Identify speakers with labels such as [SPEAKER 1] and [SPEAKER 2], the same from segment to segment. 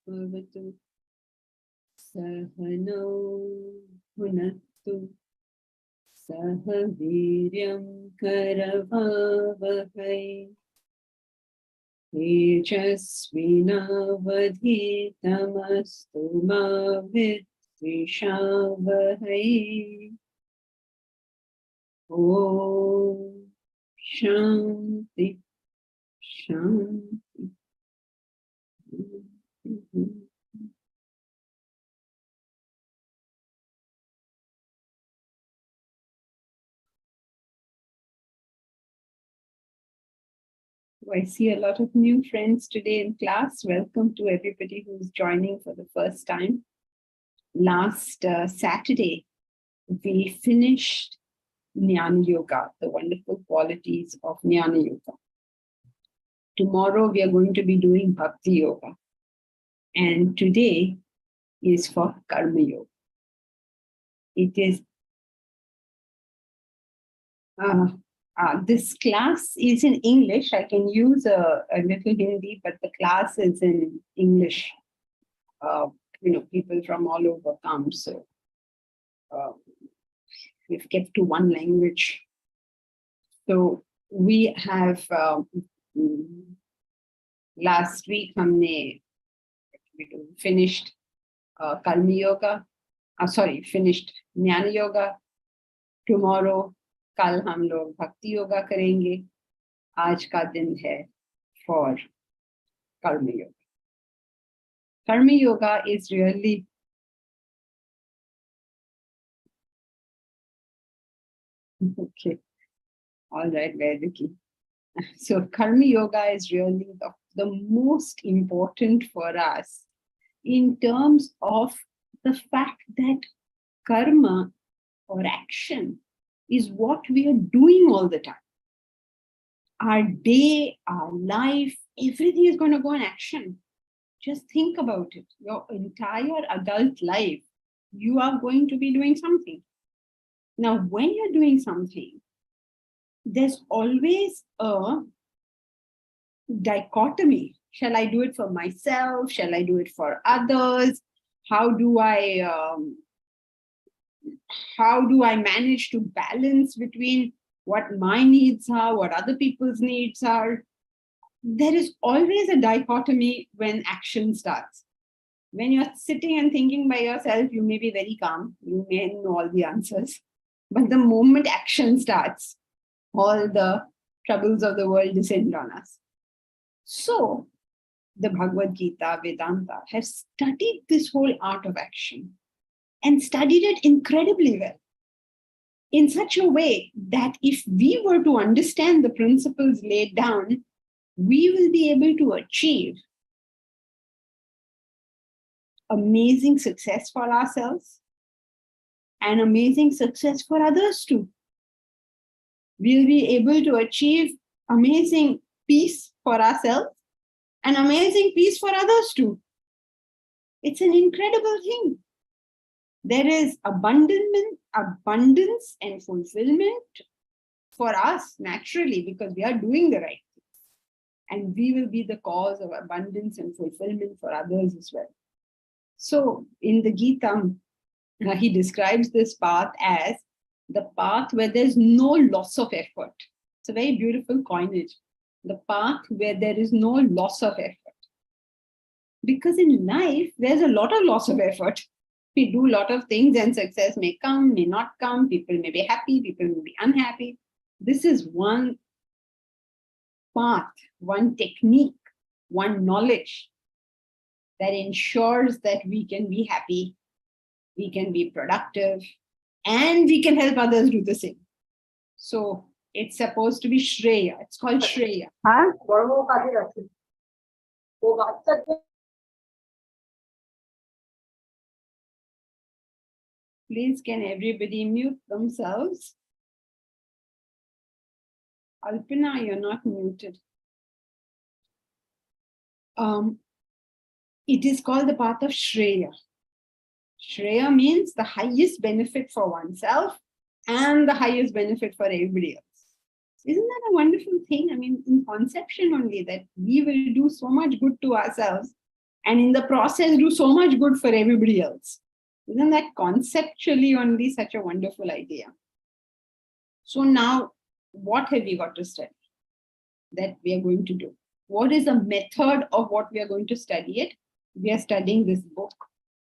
[SPEAKER 1] Bhavatu Sahano Bhunattu Saha Viryam Karavavahai Tejasvinavadhitamastu ma vidvishavahai. Om Shanti Shanti. I see a lot of new friends today in class. Welcome to everybody who's joining for the first time. Last Saturday, we finished Jnana Yoga, the wonderful qualities of Jnana Yoga. Tomorrow, we are going to be doing Bhakti Yoga. And today is for Karma Yoga. It is this class is in English. I can use a little Hindi, but the class is in English. People from all over come. So we've kept to one language. So we have last week we finished Karma Yoga. Finished Jnana Yoga. Tomorrow, कल हम लोग भक्ति योगा करेंगे. आज का दिन है for Karma Yoga. Karma Yoga is really okay. All right, Vedaki. So Karma Yoga is really the most important for us in terms of the fact that karma or action is what we are doing all the time. Our day, our life, everything is going to go in action. Just think about it. Your entire adult life, you are going to be doing something. Now, when you're doing something, there's always a dichotomy. Shall I do it for myself? Shall I do it for others? How do I manage to balance between what my needs are, what other people's needs are? There is always a dichotomy when action starts. When you're sitting and thinking by yourself, you may be very calm. You may know all the answers. But the moment action starts, all the troubles of the world descend on us. So, the Bhagavad Gita, Vedanta have studied this whole art of action and studied it incredibly well in such a way that if we were to understand the principles laid down, we will be able to achieve amazing success for ourselves and amazing success for others too. We'll be able to achieve amazing peace for ourselves and amazing peace for others too. It's an incredible thing. There is abundance and fulfillment for us naturally because we are doing the right thing. And we will be the cause of abundance and fulfillment for others as well. So in the Gita, he describes this path as the path where there's no loss of effort. It's a very beautiful coinage. The path where there is no loss of effort. Because in life, there's a lot of loss of effort. We do a lot of things and success may come, may not come. People may be happy, people may be unhappy. This is one path, one technique, one knowledge that ensures that we can be happy, we can be productive, and we can help others do the same. So it's supposed to be Shreya. It's called Shreya. Please, can everybody mute themselves? Alpina, you're not muted. it is called the path of Shreya. Shreya means the highest benefit for oneself and the highest benefit for everybody else. Isn't that a wonderful thing? I mean, in conception only, that we will do so much good to ourselves and in the process do so much good for everybody else. Isn't that conceptually only such a wonderful idea? So now, what have we got to study that we are going to do? What is the method of what we are going to study it? We are studying this book.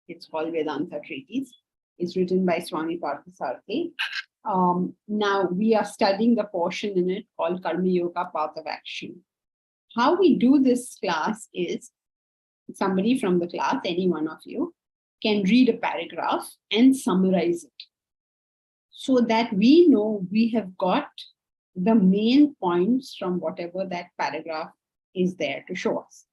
[SPEAKER 1] It's called Vedanta Treatise. It's written by Swami Parthasarathy. Now we are studying the portion in it called Karma Yoga, Path of Action. How we do this class is somebody from the class, any one of you, can read a paragraph and summarize it so that we know we have got the main points from whatever that paragraph is there to show us.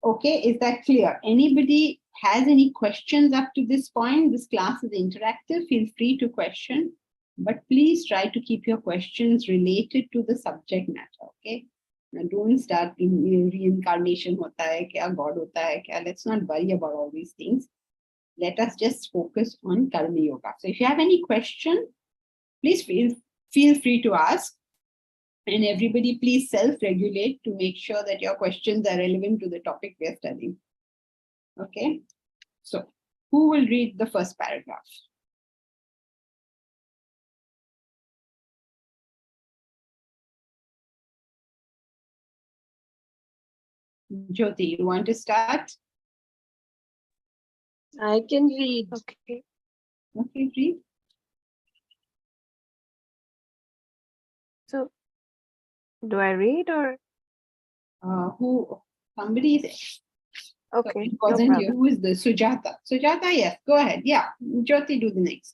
[SPEAKER 1] Okay, is that clear? Anybody has any questions up to this point? This class is interactive. Feel free to question, but please try to keep your questions related to the subject matter. Okay, now don't start in reincarnation hota hai kya, God hota hai kya. Let's not worry about all these things. Let us just focus on Karma Yoga. So if you have any question, please feel free to ask. And everybody, please self-regulate to make sure that your questions are relevant to the topic we are studying. Okay, so who will read the first paragraph? Jyoti, you want to start?
[SPEAKER 2] I can read.
[SPEAKER 1] Okay, read.
[SPEAKER 2] So, do I read or?
[SPEAKER 1] Somebody is.
[SPEAKER 2] Okay.
[SPEAKER 1] So wasn't you? Who is this? Sujata. Sujata, yes, go ahead. Yeah, Jyoti, do the next.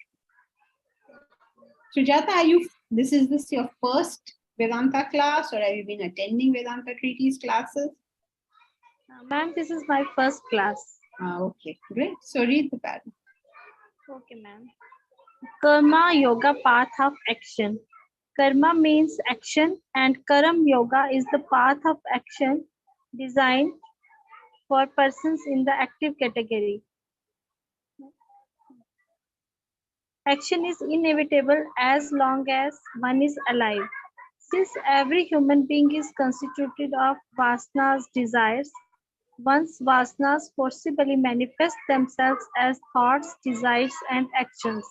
[SPEAKER 1] Sujata, this your first Vedanta class, or have you been attending Vedanta Treatise classes?
[SPEAKER 2] Ma'am, this is my first class.
[SPEAKER 1] Okay, great. So read the paragraph.
[SPEAKER 2] Okay, ma'am. Karma Yoga, Path of Action. Karma means action, and Karam Yoga is the path of action designed for persons in the active category. Action is inevitable as long as one is alive. Since every human being is constituted of vasanas, desires, one's vasanas forcibly manifest themselves as thoughts, desires, and actions.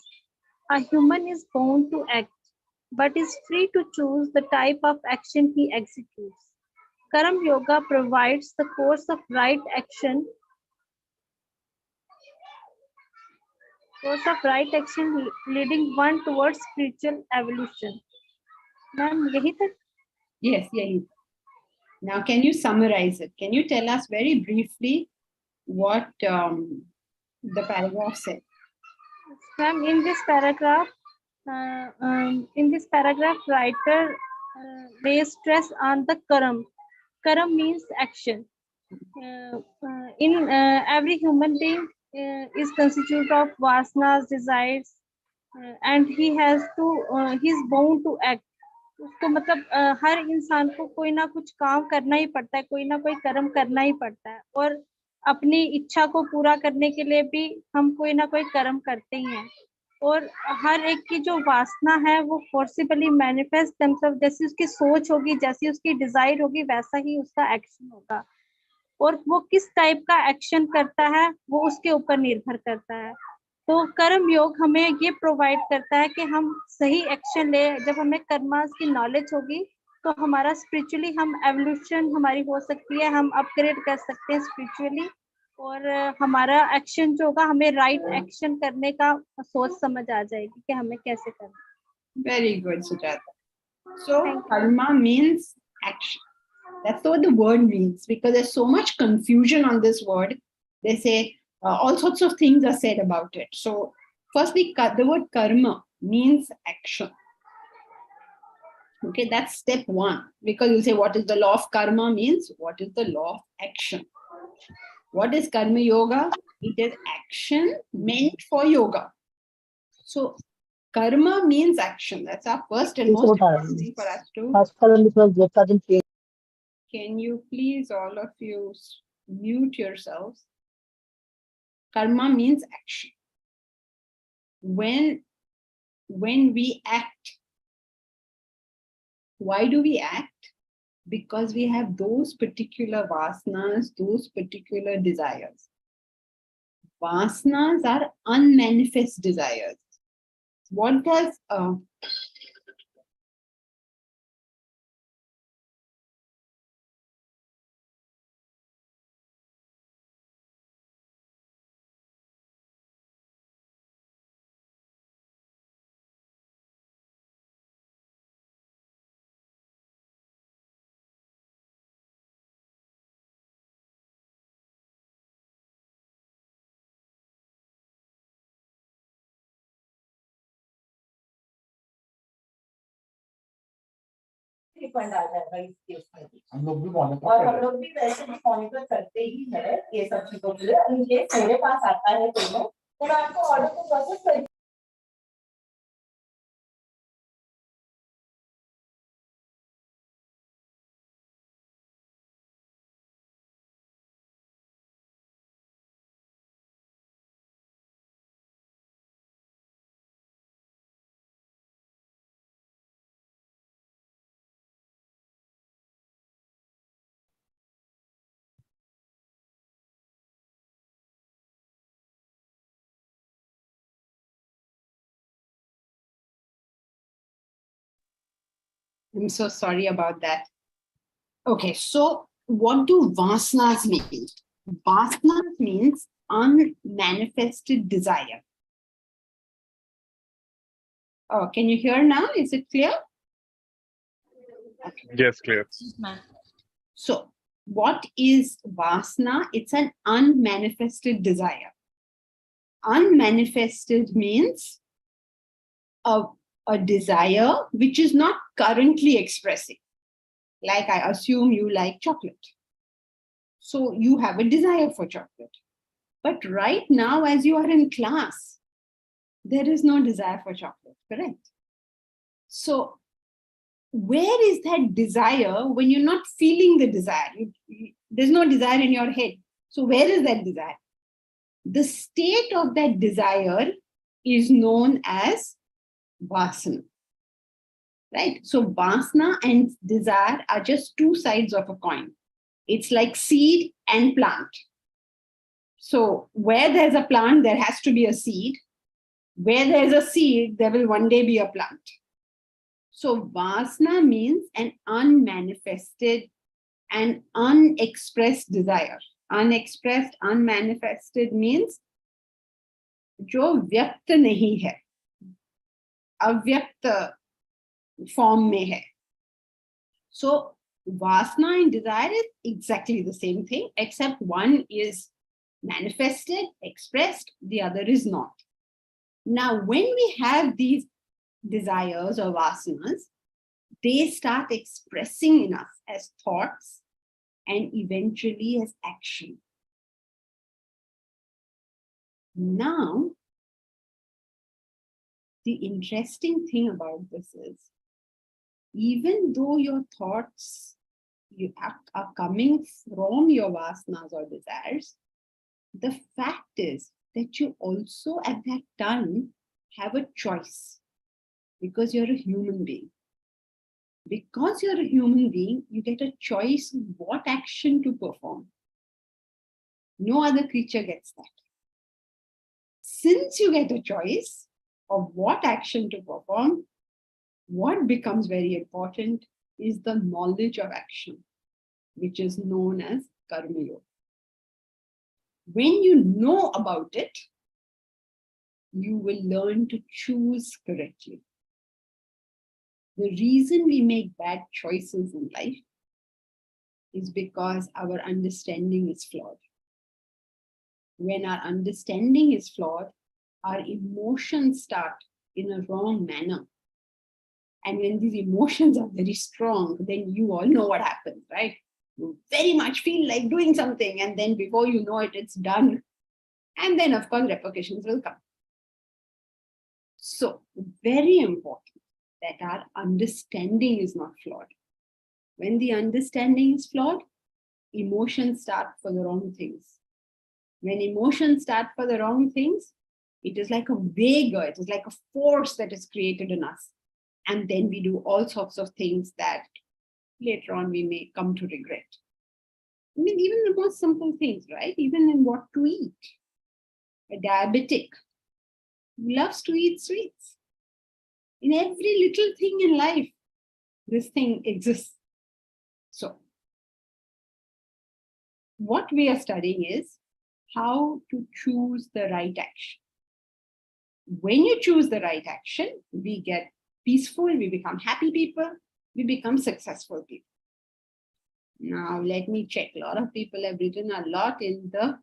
[SPEAKER 2] A human is bound to act, but is free to choose the type of action he executes. Karam Yoga provides the course of right action leading one towards spiritual evolution. Ma'am, yahi tak?
[SPEAKER 1] Yes, yahi. Now, can you summarize it? Can you tell us very briefly what the paragraph said?
[SPEAKER 2] Ma'am, in this paragraph, writer lays stress on the karam. Karam means action. Every human being is constituted of vasanas, desires, and he is bound to act. उसको मतलब हर इंसान को कोई ना कुछ काम करना ही पड़ता है, कोई ना कोई कर्म करना ही पड़ता है, और अपनी इच्छा को पूरा करने के लिए भी हम कोई ना कोई कर्म करते ही हैं. और हर एक की जो वासना है वो फोर्सिबली मैनिफेस्ट देमसेल्फ, जैसी उसकी सोच होगी, जैसी उसकी डिजायर होगी, वैसा ही उसका एक्शन होगा. और वो किस टाइप का एक्शन करता है वो उसके ऊपर निर्भर करता है. तो कर्म योग हमें ये प्रोवाइड करता है कि हम सही एक्शन ले. जब हमें कर्मास की नॉलेज होगी तो हमारा स्पिरिचुअली हम एवोल्यूशन हमारी हो सकती है, हम अपग्रेड कर सकते हैं स्पिरिचुअली, और हमारा एक्शन जो होगा हमें राइट एक्शन करने का सोच समझ आ जाएगी कि हमें कैसे करना.
[SPEAKER 1] Very good, Sujata. So karma means action. That's what the word means, because there's so much confusion on this word. They say all sorts of things are said about it. So firstly, the word karma means action. Okay, that's step one, because you say what is the law of karma means what is the law of action. What is karma yoga? It is action meant for yoga. So karma means action. That's our first and most important thing for us to. can you please, all of you, mute yourselves? Karma means action. When we act, why do we act? Because we have those particular vasanas, those particular desires. Vasanas are unmanifest desires. What does
[SPEAKER 3] refund आ जाएगा इस case में भी हम लोग भी monitor और हम लोग भी वैसे भी मॉनिटर करते ही है ये सब चीजों के लिए इन केस मेरे पास आता है पेमेंट तो मैं आपको ऑर्डर को प्रोसेस कर
[SPEAKER 1] I'm so sorry about that. Okay, so what do vasanas mean? Vasanas means unmanifested desire. Oh, can you hear now? Is it clear?
[SPEAKER 4] Okay. Yes, clear.
[SPEAKER 1] So, what is vasana? It's an unmanifested desire. Unmanifested means a desire which is not currently expressing. Like I assume you like chocolate. So you have a desire for chocolate. But right now, as you are in class, there is no desire for chocolate, correct? So where is that desire when you're not feeling the desire? There's no desire in your head. So where is that desire? The state of that desire is known as vasana. Right? So vasana and desire are just two sides of a coin. It's like seed and plant. So where there's a plant, there has to be a seed. Where there's a seed, there will one day be a plant. So vasana means an unmanifested and unexpressed desire. Unexpressed, unmanifested means जो व्यक्त नहीं है, अव्यक्त form में है. So vasana and desire is exactly the same thing, except one is manifested, expressed, the other is not. Now, when we have these desires or vasanas, they start expressing in us as thoughts and eventually as action. Now, the interesting thing about this is, even though your thoughts are coming from your vasanas or desires, the fact is that you also at that time have a choice because you're a human being. Because you're a human being, you get a choice of what action to perform. No other creature gets that. Since you get a choice of what action to perform, what becomes very important is the knowledge of action, which is known as karma yoga. When you know about it, you will learn to choose correctly. The reason we make bad choices in life is because our understanding is flawed. When our understanding is flawed, our emotions start in a wrong manner. And when these emotions are very strong, then you all know what happens, right? You very much feel like doing something, and then before you know it, it's done. And then, of course, repercussions will come. So, very important that our understanding is not flawed. When the understanding is flawed, emotions start for the wrong things. When emotions start for the wrong things, it is like a vigor, it is like a force that is created in us. And then we do all sorts of things that later on we may come to regret. I mean, even the most simple things, right? Even in what to eat. A diabetic loves to eat sweets. In every little thing in life, this thing exists. So, what we are studying is how to choose the right action. When you choose the right action, we get peaceful, we become happy people, we become successful people. Now, let me check. A lot of people have written a lot in the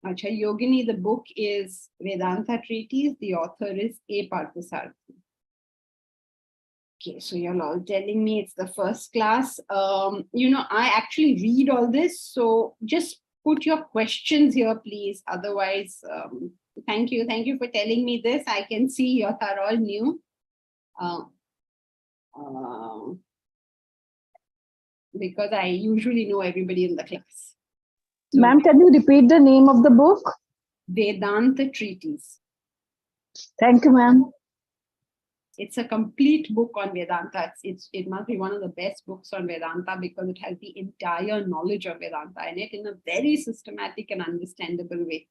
[SPEAKER 1] Acha Yogini. The book is Vedanta Treatise. The author is A. Parthasarathy. Okay, so you're all telling me it's the first class. I actually read all this, so just put your questions here, please. Otherwise, thank you for telling me this. I can see you are all new. Because I usually know everybody in the class. So,
[SPEAKER 4] Ma'am, can you repeat the name of the book?
[SPEAKER 1] Vedanta Treatise.
[SPEAKER 4] Thank you, ma'am.
[SPEAKER 1] It's a complete book on Vedanta. It must be one of the best books on Vedanta because it has the entire knowledge of Vedanta in it in a very systematic and understandable way.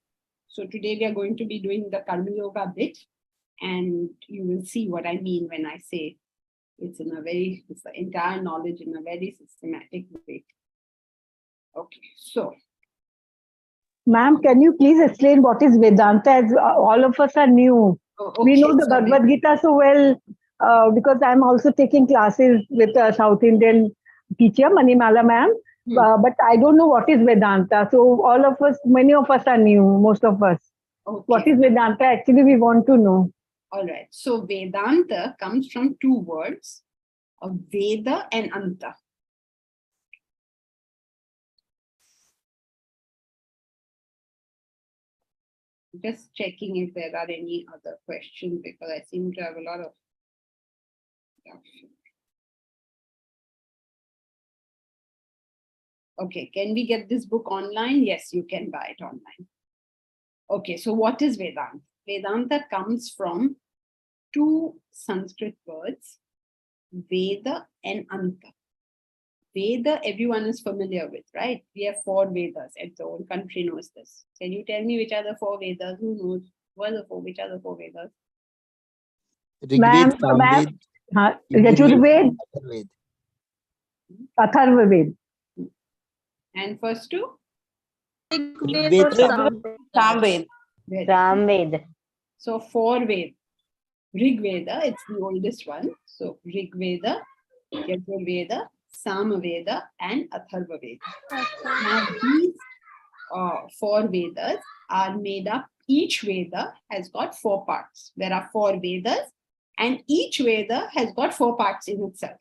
[SPEAKER 1] So today we are going to be doing the Karma Yoga bit, and you will see what I mean when I say it's the entire knowledge in a very systematic way. Okay, so.
[SPEAKER 4] Ma'am, can you please explain what is Vedanta, as all of us are new?
[SPEAKER 1] Okay,
[SPEAKER 4] we know the
[SPEAKER 1] so
[SPEAKER 4] Bhagavad Gita so well because I'm also taking classes with a South Indian teacher, Manimala ma'am, but I don't know what is Vedanta. So all of us, many of us are new, most of us.
[SPEAKER 1] Okay.
[SPEAKER 4] What is Vedanta? Actually, we want to know.
[SPEAKER 1] All right. So Vedanta comes from two words, Veda and Anta. Just checking if there are any other questions because I seem to have a lot of stuff. Okay, can we get this book online? Yes, you can buy it online. Okay, so what is Vedanta? Vedanta comes from two Sanskrit words, Veda and Anta. Veda, everyone is familiar with, right? We have 4 Vedas, and the whole country knows this. Can you tell me which are the 4 Vedas? Who knows? Which are the 4 Vedas?
[SPEAKER 4] Ma'am, Yajurved, Atharvaved.
[SPEAKER 1] And first two?
[SPEAKER 5] Samved.
[SPEAKER 1] So 4 Vedas. Rig Veda, it's the oldest one. So Rig Veda, Yajurveda, Samaveda, and Atharva Veda. Now these 4 Vedas are made up. Each Veda has got 4 parts. There are 4 Vedas, and each Veda has got 4 parts in itself.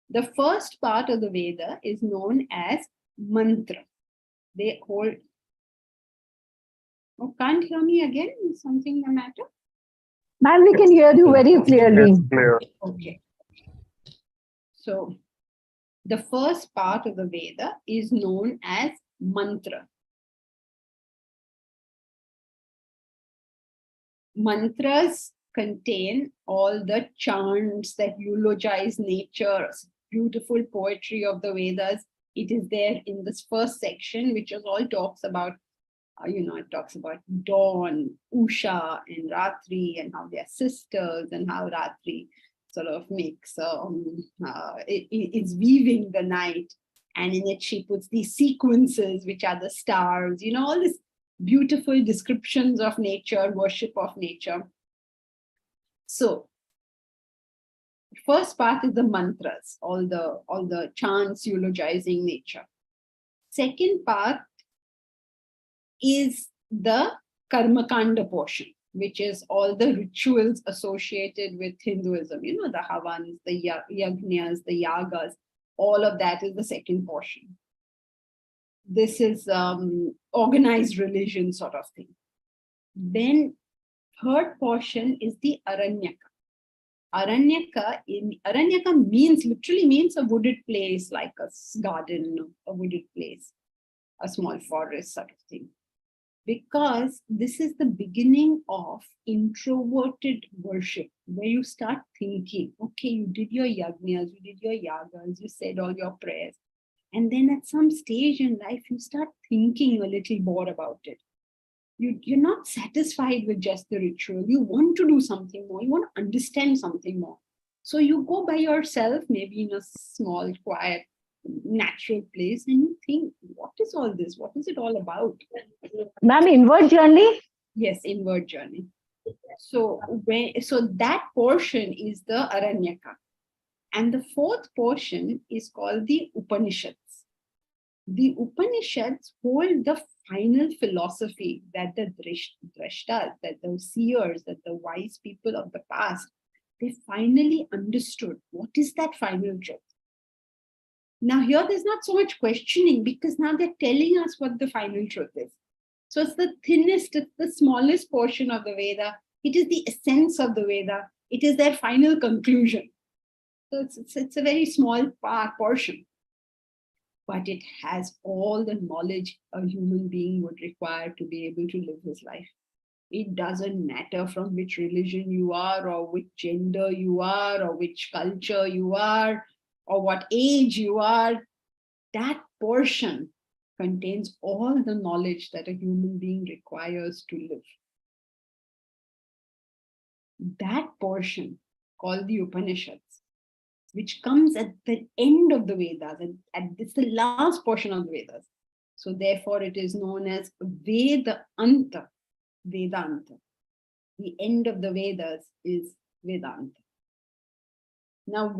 [SPEAKER 1] The first part of the Veda is known as mantra. They hold. Oh, can't hear me again? Is something the matter?
[SPEAKER 4] Ma'am, we can hear you very clearly.
[SPEAKER 1] Okay. So the first part of the Veda is known as mantra. Mantras contain all the chants that eulogize nature, beautiful poetry of the Vedas. It is there in this first section, which is all talks about, it talks about dawn, Usha and Ratri, and how they are sisters, and how Ratri sort of makes, it's weaving the night. And in it, she puts these sequences, which are the stars, all this beautiful descriptions of nature, worship of nature. So, first part is the mantras, all the chants eulogizing nature. Second part is the Karmakanda portion, which is all the rituals associated with Hinduism, the Havans, the Yajnas, the Yagas, all of that is the second portion. This is organized religion sort of thing. Then third portion is the Aranyaka. Aranyaka literally means a wooded place, like a garden, a wooded place, a small forest sort of thing. Because this is the beginning of introverted worship, where you start thinking, okay, you did your yajnas, you did your yagas, you said all your prayers. And then at some stage in life, you start thinking a little more about it. You're not satisfied with just the ritual. You want to do something more. You want to understand something more. So you go by yourself, maybe in a small, quiet, natural place, and you think, what is all this? What is it all about?
[SPEAKER 4] Ma'am, inward journey?
[SPEAKER 1] Yes, inward journey. So that portion is the Aranyaka. And the fourth portion is called the Upanishads. The Upanishads hold the final philosophy that the drashtas, that the seers, that the wise people of the past, they finally understood what is that final truth. Now here there's not so much questioning, because now they're telling us what the final truth is. So it's the thinnest, it's the smallest portion of the Veda. It is the essence of the Veda. It is their final conclusion. So it's a very small portion. But it has all the knowledge a human being would require to be able to live his life. It doesn't matter from which religion you are, or which gender you are, or which culture you are, or what age you are. That portion contains all the knowledge that a human being requires to live. That portion, called the Upanishads, which comes at the end of the Vedas, and it's the last portion of the Vedas. So therefore it is known as Vedanta. Vedanta. The end of the Vedas is Vedanta. Now,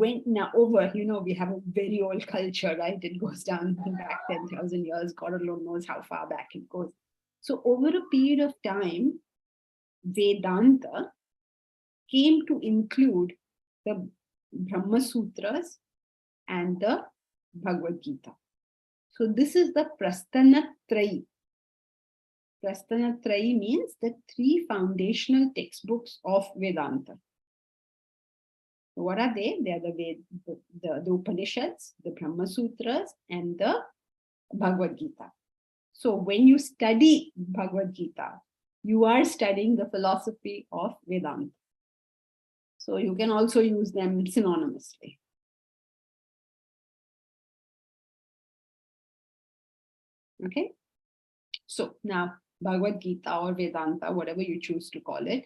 [SPEAKER 1] over, we have a very old culture, right? It goes down back 10,000 years. God alone knows how far back it goes. So over a period of time, Vedanta came to include the Brahma Sutras and the Bhagavad Gita. So this is the Prasthanatrayi. Prasthanatrayi means the three foundational textbooks of Vedanta. So what are they? They are the Upanishads, the Brahma Sutras, and the Bhagavad Gita. So when you study Bhagavad Gita, you are studying the philosophy of Vedanta. So you can also use them synonymously. Okay. So now Bhagavad Gita or Vedanta, whatever you choose to call it,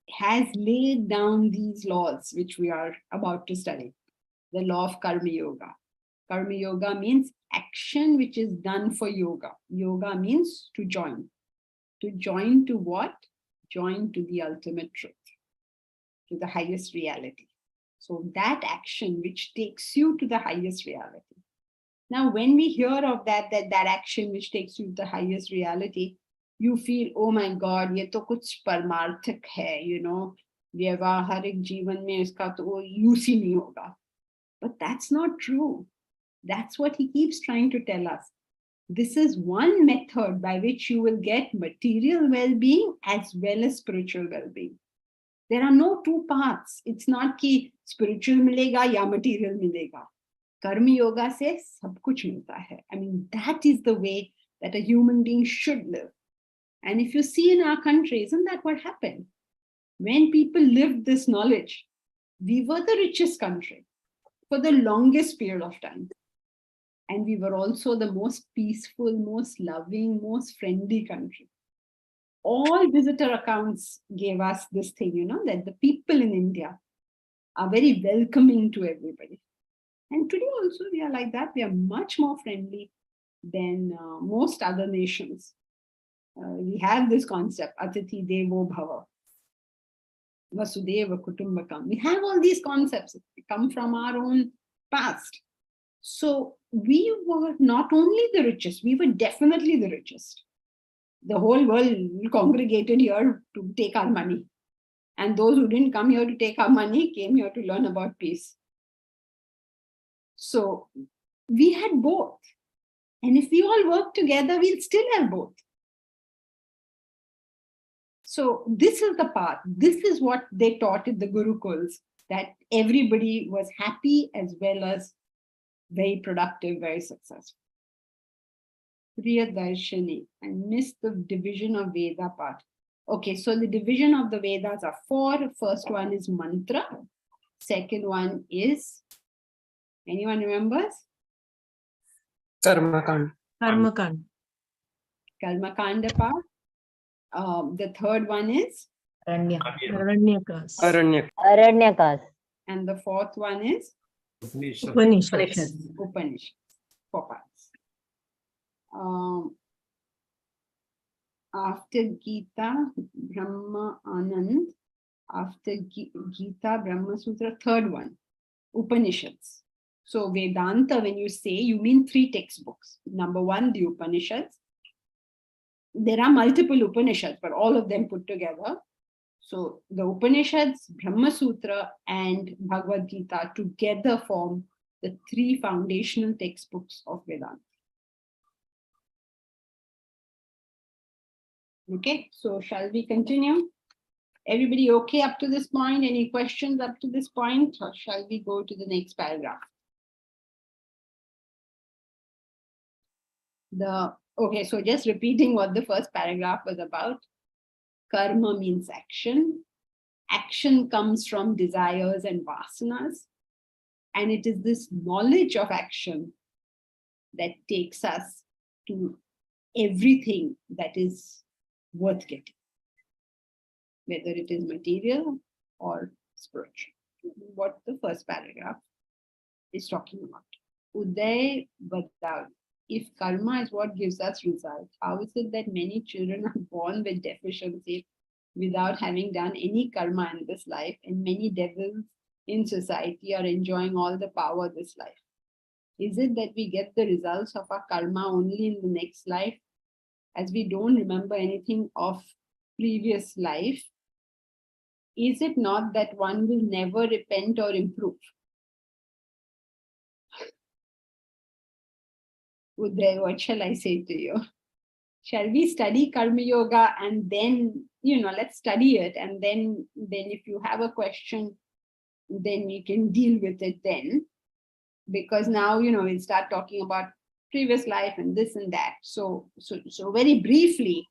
[SPEAKER 1] has laid down these laws which we are about to study. The law of Karma Yoga. Karma Yoga means action which is done for yoga. Yoga means to join. To join to what? Join to the ultimate truth, to the highest reality. So that action which takes you to the highest reality. Now, when we hear of that action which takes you to the highest reality, you feel, oh my God, ये तो कुछ परमार्थक है, व्यवहारिक जीवन में इसका तो use ही नहीं होगा. But that's not true. That's what he keeps trying to tell us. This is one method by which you will get material well-being as well as spiritual well-being. There are no two paths. It's not कि spiritual मिलेगा या material मिलेगा. Karma Yoga से सब कुछ मिलता है. I mean, that is the way that a human being should live. And if you see in our country, isn't that what happened? When people lived this knowledge, we were the richest country for the longest period of time. And we were also the most peaceful, most loving, most friendly country. All visitor accounts gave us this thing, that the people in India are very welcoming to everybody. And today also we are like that. We are much more friendly than most other nations. We have this concept, Atithi Devo Bhava, Vasudeva Kutumbakam. We have all these concepts. They come from our own past. So we were not only the richest, we were definitely the richest. The whole world congregated here to take our money. And those who didn't come here to take our money came here to learn about peace. So we had both. And if we all work together, we'll still have both. So this is the path. This is what they taught in the Gurukuls, that everybody was happy as well as very productive, very successful. Priyadarshini, I missed the division of Veda part. Okay, so the division of the Vedas are 4. First one is mantra. Second one is, anyone remembers?
[SPEAKER 5] Karmakand.
[SPEAKER 6] Karmakand.
[SPEAKER 1] Karmakanda part. The third one is,
[SPEAKER 6] Aranyakas.
[SPEAKER 5] Aranyak.
[SPEAKER 1] and the fourth one is
[SPEAKER 6] Upanishads.
[SPEAKER 1] Upanishads. 4 parts. After Gita, Brahma Anand. After Gita, Brahma Sutra, third one, Upanishads. So Vedanta, when you say, you mean 3 textbooks. Number 1, the Upanishads. There are multiple Upanishads, but all of them put together. So the Upanishads, Brahma Sutra, and Bhagavad Gita together form the 3 foundational textbooks of Vedanta. Okay, so shall we continue? Everybody okay up to this point? Any questions up to this point? Or shall we go to the next paragraph? Okay, so just repeating what the first paragraph was about. Karma means action. Action comes from desires and vasanas. And it is this knowledge of action that takes us to everything that is worth getting, whether it is material or spiritual. What the first paragraph is talking about. Uday Badal. If karma is what gives us results, how is it that many children are born with deficiency without having done any karma in this life, and many devils in society are enjoying all the power of this life? Is it that we get the results of our karma only in the next life, as we don't remember anything of previous life? Is it not that one will never repent or improve? Uday, what shall I say to you? Shall we study Karma Yoga and then, let's study it, and then if you have a question, then you can deal with it then. Because now, we'll start talking about previous life and this and that. So very briefly,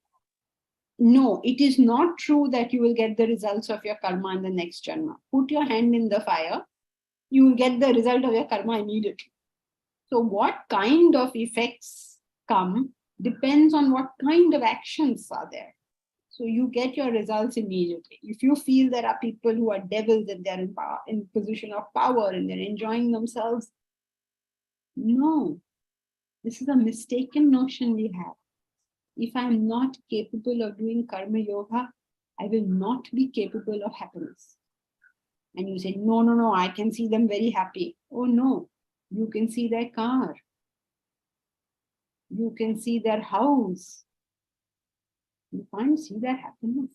[SPEAKER 1] no, it is not true that you will get the results of your karma in the next janma. Put your hand in the fire, you will get the result of your karma immediately. So what kind of effects come depends on what kind of actions are there. So you get your results immediately. If you feel there are people who are devils and they're in position of power and they're enjoying themselves, no, this is a mistaken notion we have. If I'm not capable of doing karma yoga, I will not be capable of happiness. And you say, no, I can see them very happy. Oh no, you can see their car. You can see their house. You can't see their happiness.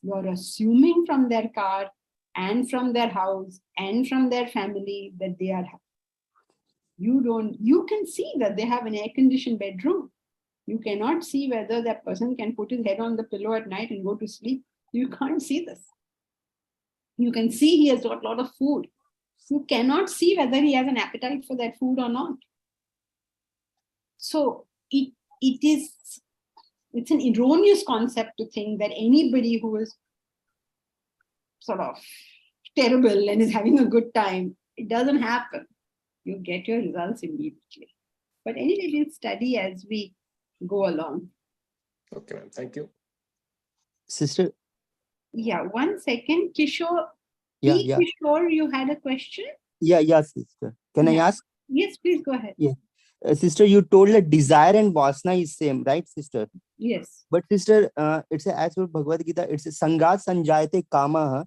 [SPEAKER 1] You're assuming from their car and from their house and from their family that they are happy. You can see that they have an air-conditioned bedroom. You cannot see whether that person can put his head on the pillow at night and go to sleep. You can't see this. You can see he has got a lot of food. You cannot see whether he has an appetite for that food or not. So it's an erroneous concept to think that anybody who is sort of terrible and is having a good time, it doesn't happen. You get your results immediately. But anyway, we'll study as we go along.
[SPEAKER 5] Okay, ma'am. Thank you.
[SPEAKER 7] Sister.
[SPEAKER 1] Yeah, 1 second. Kishore,
[SPEAKER 7] Yeah.
[SPEAKER 1] Kishore, you had a question?
[SPEAKER 7] Yeah, sister. Can I ask?
[SPEAKER 1] Yes, please go ahead.
[SPEAKER 7] Yeah. Sister, you told that desire and vasana is same, right, sister?
[SPEAKER 1] Yes.
[SPEAKER 7] But sister, it's as per Bhagavad Gita, it's a sangat sanjayate kama.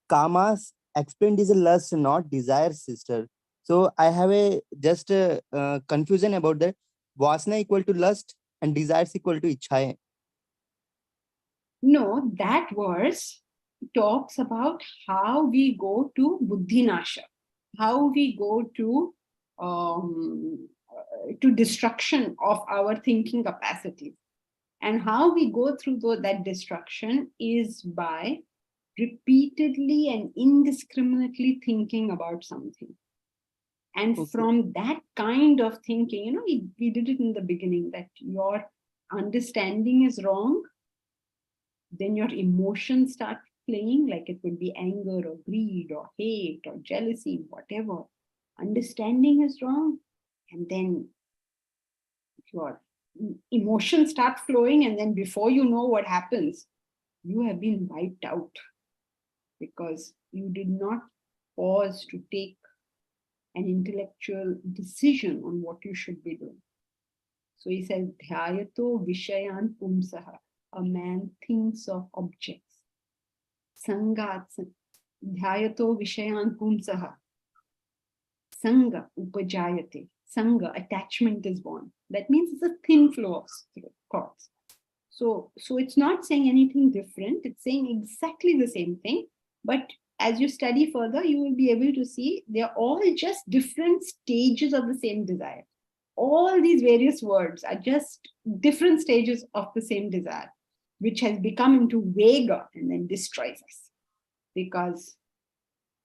[SPEAKER 7] Kama explained is a lust, not desire, sister. So I have a just confusion about that. Vasana equal to lust and desire is equal to ichha.
[SPEAKER 1] No, that verse talks about how we go to buddhinasha, how we go to destruction of our thinking capacity. And how we go through that destruction is by repeatedly and indiscriminately thinking about something. And
[SPEAKER 7] Okay.
[SPEAKER 1] from that kind of thinking, you know, we did it in the beginning, that your understanding is wrong, then your emotions start playing, like it would be anger or greed or hate or jealousy, whatever. Understanding is wrong, and then your emotions start flowing, and then before you know what happens, you have been wiped out because you did not pause to take an intellectual decision on what you should be doing. So he says, Dhyayato Vishayan Pumsaha. A man thinks of objects. Sangat Dhyayato Vishayan Pumsaha. Sanga Upajayate. Sanga, attachment is born. That means it's a thin flow of thoughts. So it's not saying anything different. It's saying exactly the same thing. But as you study further, you will be able to see they're all just different stages of the same desire. All these various words are just different stages of the same desire, which has become into vega and then destroys us because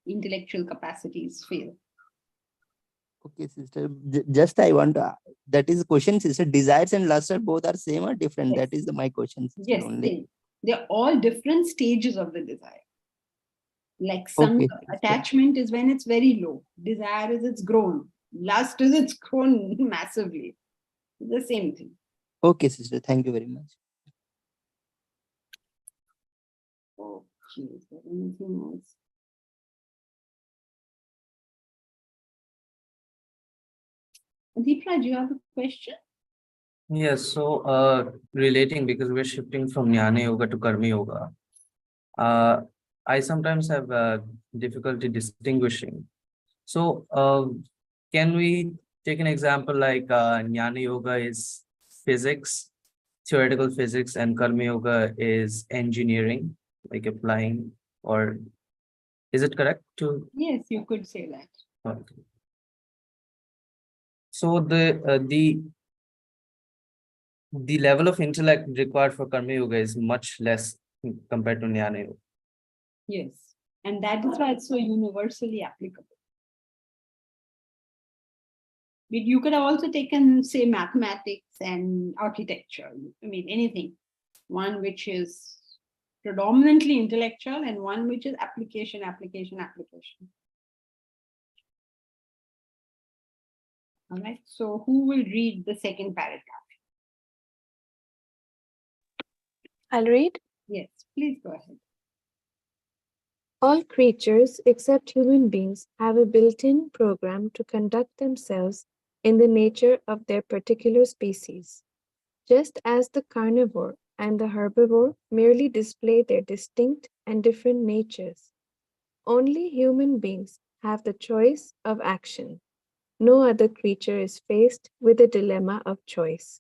[SPEAKER 1] intellectual capacities fail.
[SPEAKER 7] Okay, sister. Just I want to. That is the question, sister. Desires and lusts are both are same or different?
[SPEAKER 1] Yes.
[SPEAKER 7] That is my question, sister.
[SPEAKER 1] Yes,
[SPEAKER 7] Only.
[SPEAKER 1] they're all different stages of the desire. Like sanga,
[SPEAKER 7] Okay.
[SPEAKER 1] attachment is when it's very low. Desire is it's grown. Lust is it's grown massively. The same thing.
[SPEAKER 7] Okay, sister. Thank you very much.
[SPEAKER 1] Okay, is there anything else? Deepa, do you have a question?
[SPEAKER 8] Yes, so relating, because we're shifting from Jnana Yoga to Karma Yoga, I sometimes have difficulty distinguishing. So can we take an example like Jnana Yoga is physics, theoretical physics, and Karma Yoga is engineering, like applying, or is it correct to?
[SPEAKER 1] Yes, you could say that.
[SPEAKER 8] Okay. So the level of intellect required for Karma Yoga is much less compared to Jnana Yoga.
[SPEAKER 1] Yes. And that is why it's so universally applicable. But you could have also taken, say, mathematics and architecture. I mean, anything. One which is predominantly intellectual and one which is application. All right. So who will read the second paragraph?
[SPEAKER 9] I'll read.
[SPEAKER 1] Yes, please go ahead.
[SPEAKER 9] All creatures except human beings have a built-in program to conduct themselves in the nature of their particular species. Just as the carnivore and the herbivore merely display their distinct and different natures, only human beings have the choice of action. No other creature is faced with a dilemma of choice.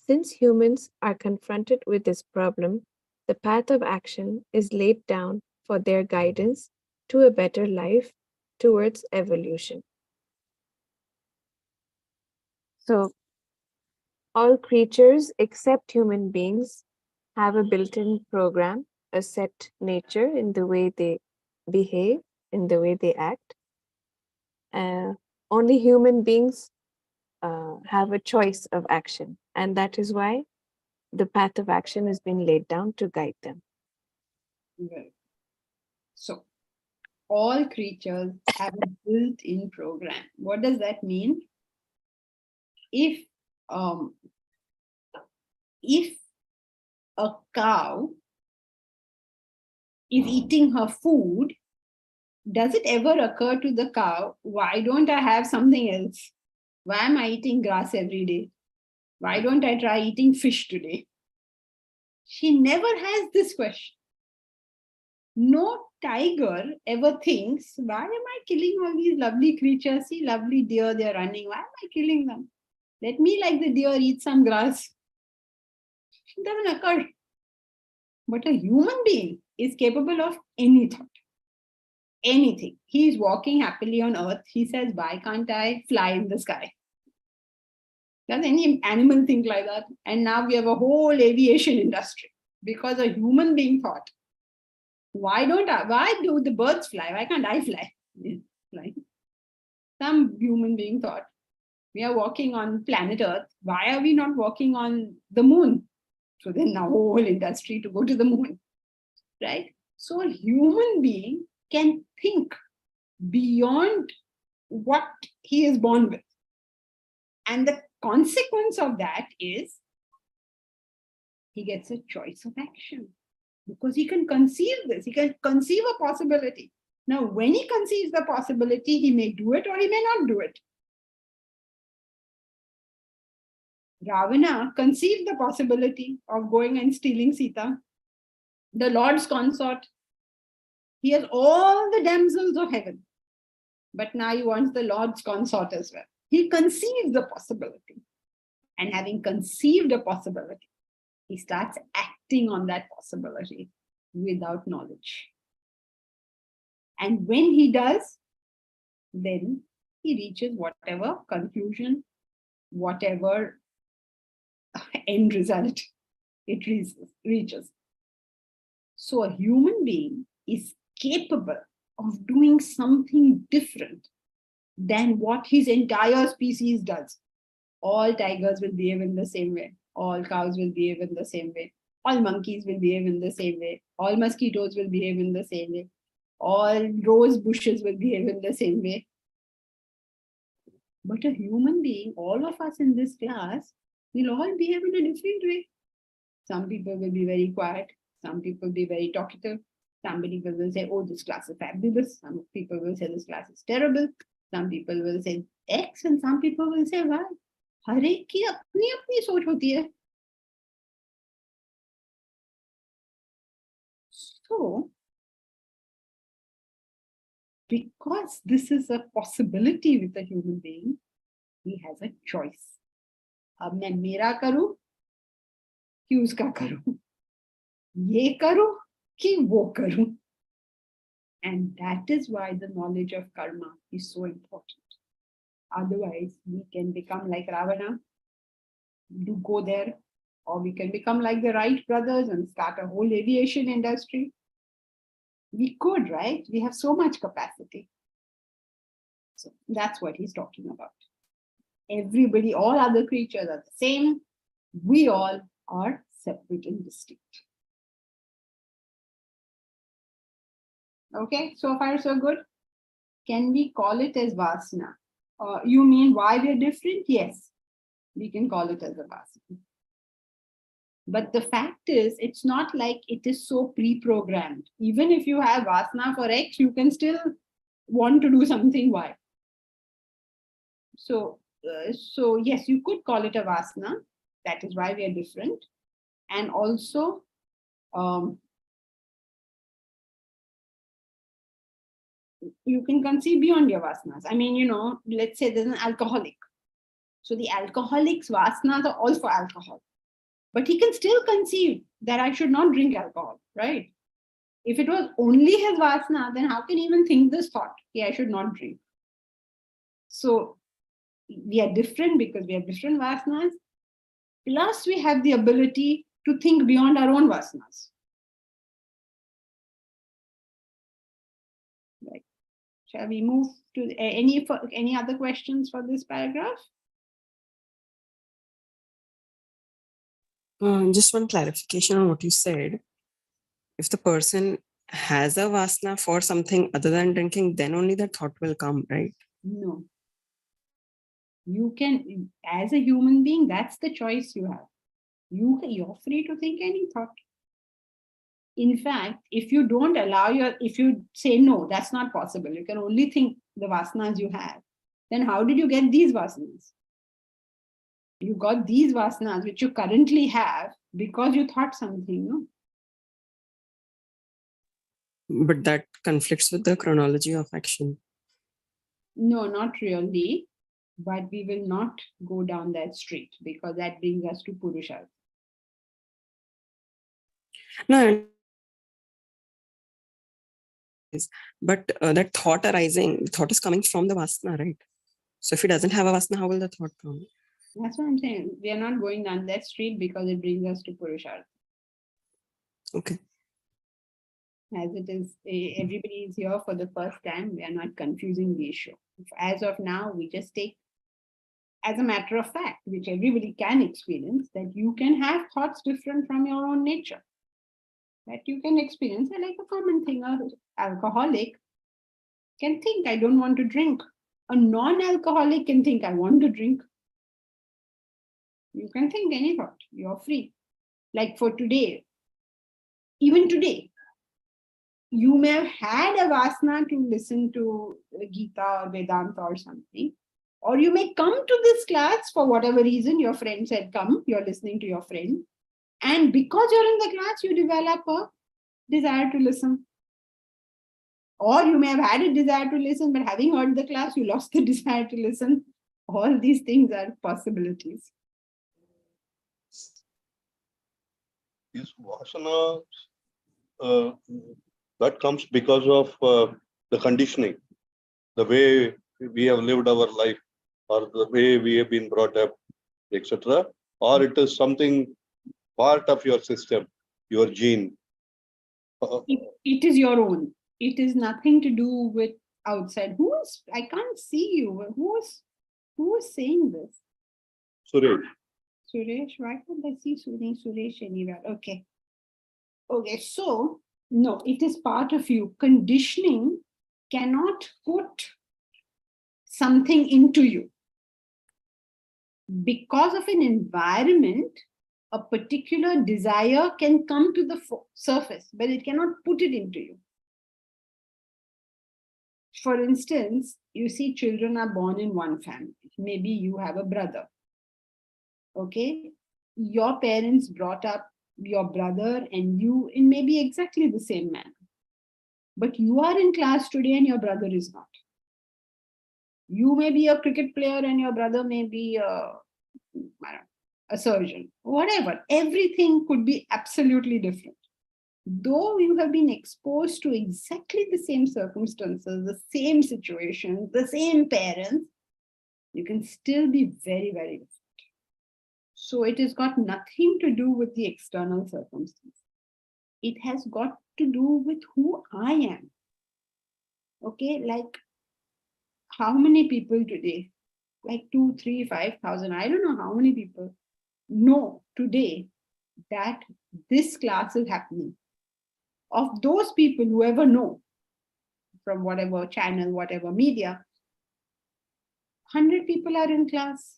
[SPEAKER 9] Since humans are confronted with this problem, the path of action is laid down for their guidance to a better life towards evolution. So, all creatures except human beings have a built-in program, a set nature in the way they behave, in the way they act. Only human beings have a choice of action, and that is why the path of action has been laid down to guide them.
[SPEAKER 1] Right. So all creatures have a built-in program. What does that mean? If a cow is eating her food, does it ever occur to the cow, why don't I have something else? Why am I eating grass every day? Why don't I try eating fish today? She never has this question. No tiger ever thinks, why am I killing all these lovely creatures? See, lovely deer, they're running. Why am I killing them? Let me, like the deer, eat some grass. It doesn't occur. But a human being is capable of any thought. Anything. He is walking happily on earth. He says, why can't I fly in the sky? Does any animal think like that? And now we have a whole aviation industry because a human being thought, why do the birds fly? Why can't I fly? Fly. Some human being thought, we are walking on planet Earth. Why are we not walking on the moon? So then now whole industry to go to the moon, right? So a human being can think beyond what he is born with. And the consequence of that is he gets a choice of action because he can conceive this. He can conceive a possibility. Now, when he conceives the possibility, he may do it or he may not do it. Ravana conceived the possibility of going and stealing Sita, the Lord's consort. He has all the damsels of heaven, but now he wants the Lord's consort as well. He conceives the possibility. And having conceived a possibility, he starts acting on that possibility without knowledge. And when he does, then he reaches whatever conclusion, whatever end result it reaches. So a human being is capable of doing something different than what his entire species does. All tigers will behave in the same way. All cows will behave in the same way. All monkeys will behave in the same way. All mosquitoes will behave in the same way. All rose bushes will behave in the same way. But a human being, all of us in this class, will all behave in a different way. Some people will be very quiet. Some people will be very talkative. Some people will say, oh, this class is fabulous. Some people will say this class is terrible. Some people will say X and some people will say Y. हर एक की अपनी अपनी सोच होती है. So, because this is a possibility with a human being, he has a choice. अब मैं मेरा करूं कि उसका करूं, ये करूं कि वो करूं. And that is why the knowledge of karma is so important. Otherwise, we can become like Ravana, do go there, or we can become like the Wright brothers and start a whole aviation industry. We could, right? We have so much capacity. So that's what he's talking about. Everybody, all other creatures are the same. We all are separate and distinct. Okay, so far so good. Can we call it as Vasana? You mean why we're different? Yes, we can call it as a Vasana. But the fact is, it's not like it is so pre-programmed. Even if you have Vasana for X, you can still want to do something Y. So yes, you could call it a Vasana. That is why we are different. And also, you can conceive beyond your vasanas. I mean, you know, let's say there's an alcoholic. So the alcoholic's vasanas are all for alcohol. But he can still conceive that I should not drink alcohol, right? If it was only his vasana, then how can he even think this thought? Yeah, I should not drink. So we are different because we have different vasanas. Plus, we have the ability to think beyond our own vasanas. Right. Shall we move to any other questions for this paragraph?
[SPEAKER 10] Just one clarification on what you said. If the person has a vasana for something other than drinking, then only that thought will come, right?
[SPEAKER 1] No. You can, as a human being, that's the choice you have. You're free to think any thought. In fact, if you don't allow if you say, no, that's not possible, you can only think the vasanas you have, then how did you get these vasanas? You got these vasanas, which you currently have, because you thought something, no?
[SPEAKER 10] But that conflicts with the chronology of action.
[SPEAKER 1] No, not really. But we will not go down that street because that brings us to Purushartha.
[SPEAKER 10] No, but that thought arising, thought is coming from the vasana, right? So if he doesn't have a vasana, how will the thought come?
[SPEAKER 1] That's what I'm saying. We are not going down that street because it brings us to Purushartha.
[SPEAKER 10] Okay.
[SPEAKER 1] As it is, everybody is here for the first time. We are not confusing the issue. As of now, we just take as a matter of fact, which everybody can experience, that you can have thoughts different from your own nature. That you can experience, like a common thing. An alcoholic can think, I don't want to drink. A non-alcoholic can think, I want to drink. You can think any thought. You're free. Like for today, even today, you may have had a vasana to listen to Gita or Vedanta or something. Or you may come to this class for whatever reason, your friend said, come, you're listening to your friend. And because you're in the class, you develop a desire to listen. Or you may have had a desire to listen, but having heard the class, you lost the desire to listen. All these things are possibilities.
[SPEAKER 11] Yes, vasana, that comes because of the conditioning, the way we have lived our life, or the way we have been brought up, etc. Or it is something part of your system, your gene.
[SPEAKER 1] It is your own. It is nothing to do with outside. I can't see you. Who is saying this?
[SPEAKER 11] Suresh.
[SPEAKER 1] Suresh, why can't I see Suresh anywhere? Okay. Okay, so no, it is part of you. Conditioning cannot put something into you. Because of an environment, a particular desire can come to the surface, but it cannot put it into you. For instance, you see children are born in one family. Maybe you have a brother. Okay? Your parents brought up your brother and you in maybe exactly the same manner. But you are in class today and your brother is not. You may be a cricket player and your brother may be a surgeon. Whatever. Everything could be absolutely different. Though you have been exposed to exactly the same circumstances, the same situations, the same parents, you can still be very, very different. So it has got nothing to do with the external circumstances. It has got to do with who I am. Okay, like how many people today, like 2, 3, 5,000, I don't know how many people know today that this class is happening. Of those people who ever know, from whatever channel, whatever media, 100 people are in class.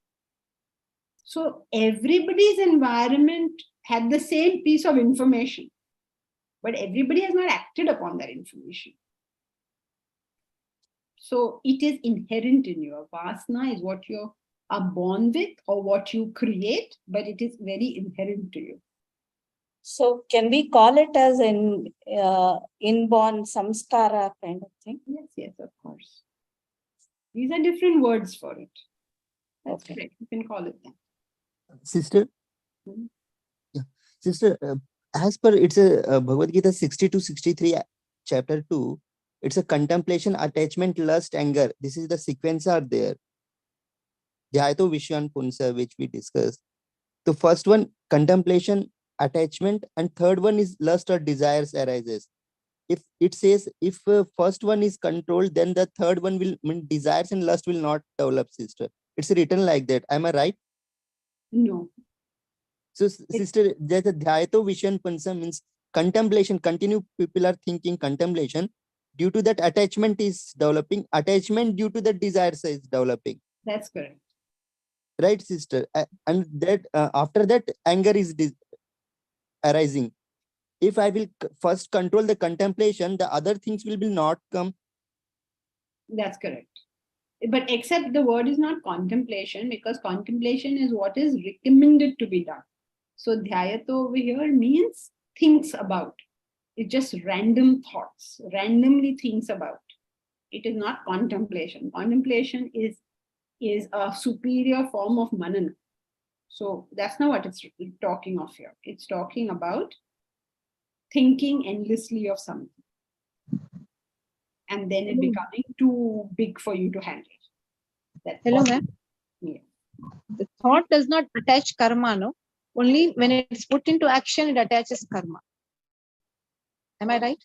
[SPEAKER 1] So everybody's environment had the same piece of information, but everybody has not acted upon that information. So it is inherent in you. Vasana is what you are born with or what you create, but it is very inherent to you.
[SPEAKER 12] So can we call it as an inborn samskara kind of thing?
[SPEAKER 1] Yes, of course. These are different words for it. That's
[SPEAKER 12] Okay.
[SPEAKER 1] correct. You can call it that.
[SPEAKER 7] Sister, yeah, sister, as per it's a Bhagavad Gita 60-63 chapter 2, it's a contemplation, attachment, lust, anger. This is the sequence are there. Dhyato Vishyan Punsa, which we discussed. The first one, contemplation, attachment, and third one is lust or desires arises. If it says if first one is controlled, then the third one will mean desires and lust will not develop, sister. It's written like that. Am I right?
[SPEAKER 1] No.
[SPEAKER 7] So, sister, that Dhyato Vishyan Punsa means contemplation. Continue, people are thinking contemplation. Due to that, attachment is developing. Attachment due to the desires is developing.
[SPEAKER 1] That's correct.
[SPEAKER 7] Right, sister? And that after that, anger is arising. If I will first control the contemplation, the other things will not come.
[SPEAKER 1] That's correct. But except the word is not contemplation, because contemplation is what is recommended to be done. So dhyato over here means thinks about. It's just random thoughts, randomly thinks about. It is not contemplation. Contemplation is a superior form of manana. So that's not what it's talking of here. It's talking about thinking endlessly of something. And then it becoming too big for you to handle. That's
[SPEAKER 13] Hello, ma'am.
[SPEAKER 1] Yeah.
[SPEAKER 13] The thought does not attach karma, no? Only when it's put into action, it attaches karma. Am I right?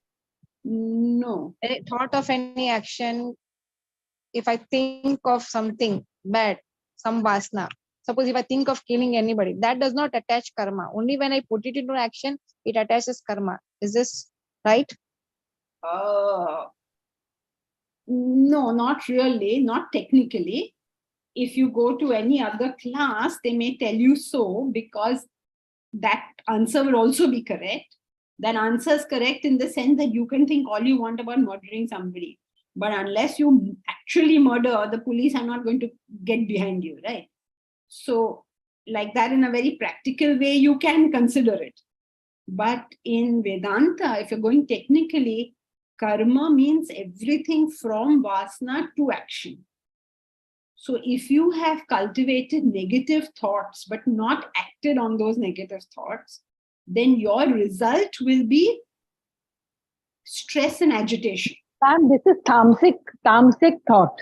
[SPEAKER 1] No.
[SPEAKER 13] Any thought of any action, if I think of something bad, some vasna, suppose if I think of killing anybody, that does not attach karma. Only when I put it into action, it attaches karma. Is this right?
[SPEAKER 1] No, not really, not technically. If you go to any other class, they may tell you so, because that answer will also be correct. That answer is correct in the sense that you can think all you want about murdering somebody. But unless you actually murder, the police are not going to get behind you, right? So, like that, in a very practical way, you can consider it. But in Vedanta, if you're going technically, karma means everything from vasana to action. So if you have cultivated negative thoughts, but not acted on those negative thoughts, then your result will be stress and agitation.
[SPEAKER 4] And this is tamasic thought.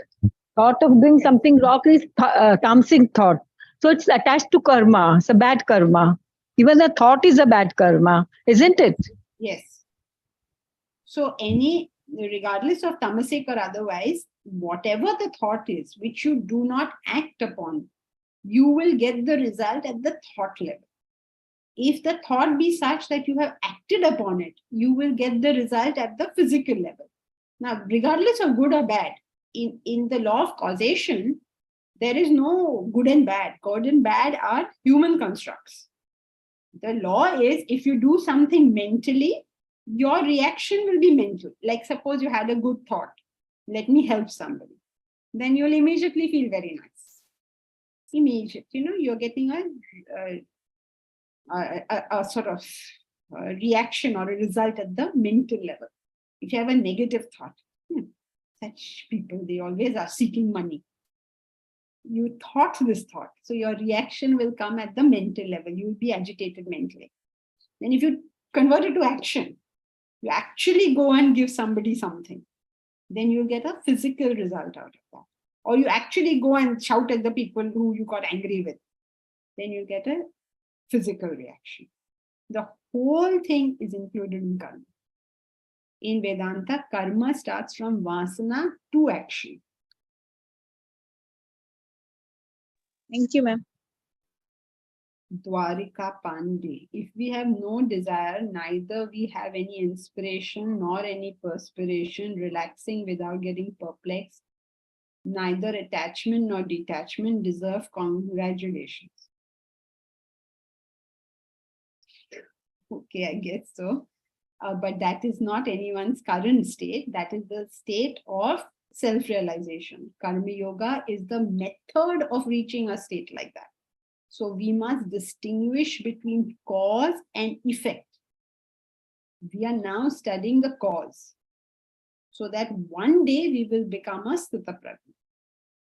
[SPEAKER 4] Thought of doing something wrong is tamasic thought. So it's attached to karma. It's a bad karma. Even the thought is a bad karma, isn't it?
[SPEAKER 1] Yes. So regardless of tamasic or otherwise, whatever the thought is, which you do not act upon, you will get the result at the thought level. If the thought be such that you have acted upon it, you will get the result at the physical level. Now, regardless of good or bad, in the law of causation, there is no good and bad. Good and bad are human constructs. The law is, if you do something mentally, your reaction will be mental. Like suppose you had a good thought, let me help somebody. Then you'll immediately feel very nice. Immediate, you're getting a sort of reaction or a result at the mental level. If you have a negative thought, such people, they always are seeking money. You thought this thought, so your reaction will come at the mental level. You will be agitated mentally. Then if you convert it to action, you actually go and give somebody something, then you'll get a physical result out of that. Or you actually go and shout at the people who you got angry with, then you get a physical reaction. The whole thing is included in karma. In Vedanta, karma starts from vasana to action.
[SPEAKER 13] Thank you, ma'am.
[SPEAKER 1] Dwarika Pandey. If we have no desire, neither we have any inspiration nor any perspiration, relaxing without getting perplexed, neither attachment nor detachment deserve congratulations. Okay, I guess so. But that is not anyone's current state. That is the state of self-realization. Karma Yoga is the method of reaching a state like that. So we must distinguish between cause and effect. We are now studying the cause, so that one day we will become a Sthita Prajna.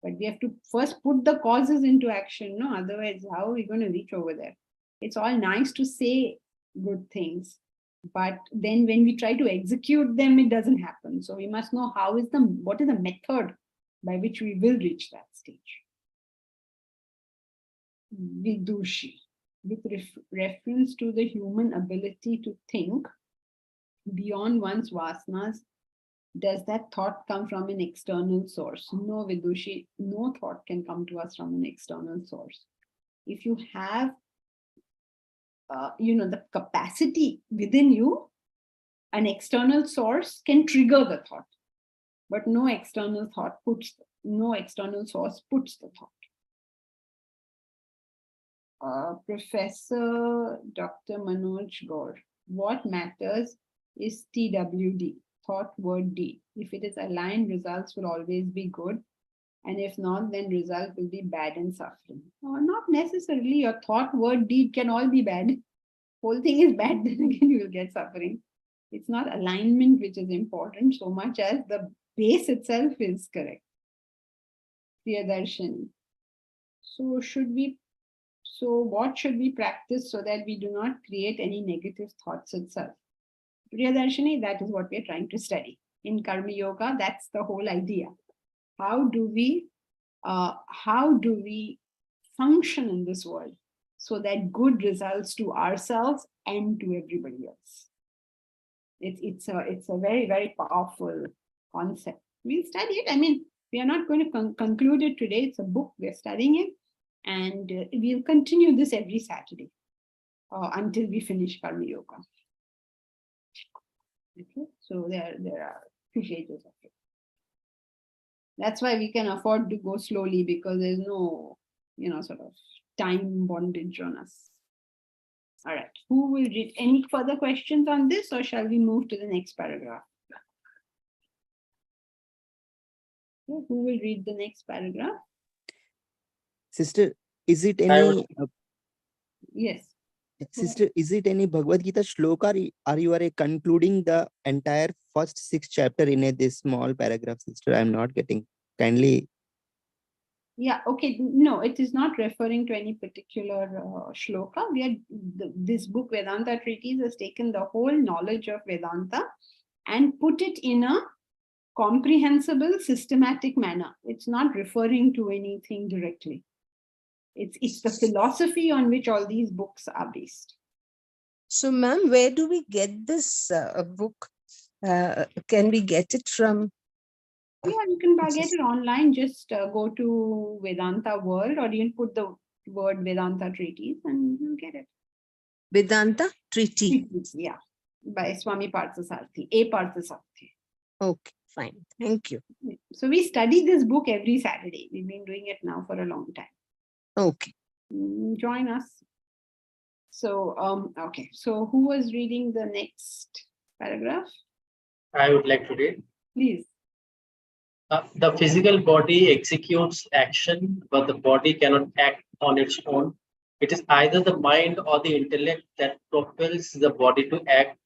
[SPEAKER 1] But we have to first put the causes into action. No, otherwise, how are we going to reach over there? It's all nice to say good things, but then when we try to execute them, it doesn't happen. So we must know what is the method by which we will reach that stage. Vidushi, with reference to the human ability to think beyond one's vasanas, does that thought come from an external source? No, Vidushi, no thought can come to us from an external source. If you have the capacity within you, an external source can trigger the thought, but no external source puts the thought. Professor Dr. Manoj Gaur, what matters is TWD, thought, word, deed. If it is aligned, results will always be good. And if not, then result will be bad and suffering. No, not necessarily. Your thought, word, deed can all be bad. Whole thing is bad, then again you will get suffering. It's not alignment which is important so much as the base itself is correct. Priyadarshini. So what should we practice so that we do not create any negative thoughts itself? Priyadarshini, that is what we are trying to study. In Karma Yoga, that's the whole idea. How do we function in this world so that good results to ourselves and to everybody else. It's a very, very powerful concept. We'll study it. I mean, we are not going to conclude it today. It's a book, we're studying it. And we'll continue this every Saturday until we finish Karma Yoga. Okay, so there are 2 pages of it. That's why we can afford to go slowly, because there's no, sort of time bondage on us. All right, who will read? Any further questions on this, or shall we move to the next paragraph? Okay, who will read the next paragraph?
[SPEAKER 7] Sister, is it any?
[SPEAKER 1] Yes.
[SPEAKER 7] Sister, is it any Bhagavad Gita shloka? Are you concluding the entire first 6 chapter in this small paragraph, sister? I'm not getting. Kindly.
[SPEAKER 1] Yeah, okay. No, it is not referring to any particular shloka. This book, Vedanta Treatise, has taken the whole knowledge of Vedanta and put it in a comprehensible, systematic manner. It's not referring to anything directly. It's the philosophy on which all these books are based.
[SPEAKER 14] So, ma'am, where do we get this book? Can we get it from?
[SPEAKER 1] Yeah, you can get it online. Just go to Vedanta World, or you can put the word Vedanta Treatise and you'll get it.
[SPEAKER 14] Vedanta Treatise.
[SPEAKER 1] Yeah, by Swami Parthasarathi, A. Parthasarathi.
[SPEAKER 14] Okay, fine. Thank you.
[SPEAKER 1] So we study this book every Saturday. We've been doing it now for a long time.
[SPEAKER 14] Okay.
[SPEAKER 1] Join us. So, okay. So who was reading the next paragraph?
[SPEAKER 15] I would like to read.
[SPEAKER 1] Please.
[SPEAKER 15] The physical body executes action, but the body cannot act on its own. It is either the mind or the intellect that propels the body to act.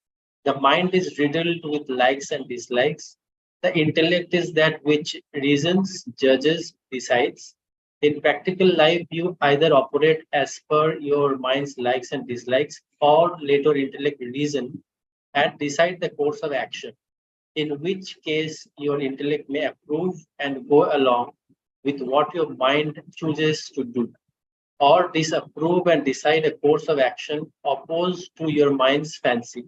[SPEAKER 15] The mind is riddled with likes and dislikes. The intellect is that which reasons, judges, decides. In practical life, you either operate as per your mind's likes and dislikes, or let your intellect reason and decide the course of action, in which case your intellect may approve and go along with what your mind chooses to do, or disapprove and decide a course of action opposed to your mind's fancy.